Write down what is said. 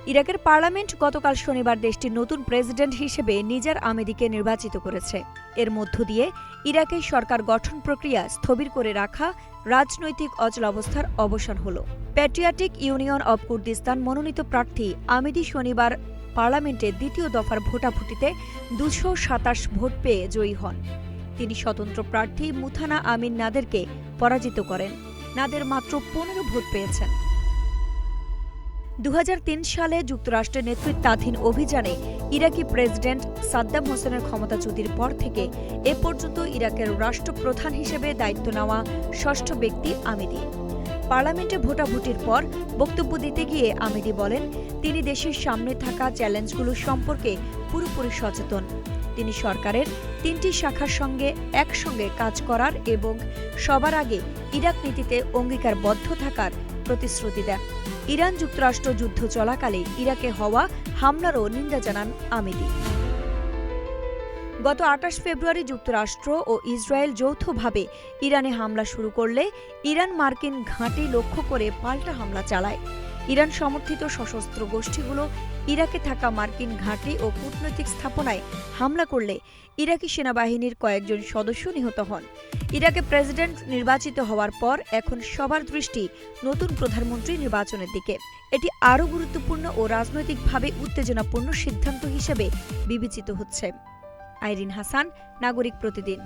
ইরাকের পার্লামেন্ট গতকাল শনিবার দেশটির নতুন প্রেসিডেন্ট হিসেবে নিজার আমেদিকে নির্বাচিত করেছে। এর মধ্য দিয়ে ইরাকের সরকার গঠন প্রক্রিয়া স্থবির করে রাখা রাজনৈতিক অচলাবস্থার অবসান হল। প্যাট্রিয়াটিক ইউনিয়ন অব কুর্দিস্তান মনোনীত প্রার্থী আমেদি শনিবার পার্লামেন্টে দ্বিতীয় দফার ভোটাভুটিতে ২২৭ ভোট পেয়ে জয়ী হন। তিনি স্বতন্ত্র প্রার্থী মুথানা আমিন নাদেরকে পরাজিত করেন। নাদের মাত্র ১৫ ভোট পেয়েছেন। ২০০৩ সালে যুক্তরাষ্ট্রের নেতৃত্বাধীন অভিযানে ইরাকি প্রেসিডেন্ট সাদ্দাম হোসেনের ক্ষমতাচ্যুতির পর থেকে এ পর্যন্ত ইরাকের রাষ্ট্রপ্রধান হিসেবে দায়িত্ব নেওয়া ষষ্ঠ ব্যক্তি আমেদি। পার্লামেন্টে ভোটাভুটির পর বক্তব্য দিতে গিয়ে আমেদি বলেন, তিনি দেশের সামনে থাকা চ্যালেঞ্জগুলো সম্পর্কে পুরোপুরি সচেতন। তিনি সরকারের ৩টি শাখার সঙ্গে একসঙ্গে কাজ করার এবং সবার আগে ইরাক নীতিতে অঙ্গীকারবদ্ধ থাকার প্রতিশ্রুতি দেন। ইরান যুক্তরাষ্ট্র যুদ্ধ চলাকালে ইরাকে হওয়া হামলারও নিন্দা জানান আমেদি। গত ২৮ ফেব্রুয়ারি যুক্তরাষ্ট্র ও ইসরায়েল যৌথভাবে ইরানে হামলা শুরু করলে ইরান মার্কিন ঘাঁটি লক্ষ্য করে পাল্টা হামলা চালায়। ইরান সমর্থিত সশস্ত্র গোষ্ঠীগুলো ইরাকে থাকা মার্কিন ঘাঁটি ও কূটনৈতিক স্থাপনায় হামলা করলে ইরাকি সেনাবাহিনীর কয়েকজন সদস্য নিহত হন। ইরাকে প্রেসিডেন্ট নির্বাচিত হওয়ার পর এখন সবার দৃষ্টি নতুন প্রধানমন্ত্রী নির্বাচনের দিকে। এটি আরও গুরুত্বপূর্ণ ও রাজনৈতিকভাবে উত্তেজনাপূর্ণ সিদ্ধান্ত হিসেবে বিবেচিত হচ্ছে। আইরিন হাসান, নাগরিক প্রতিদিন।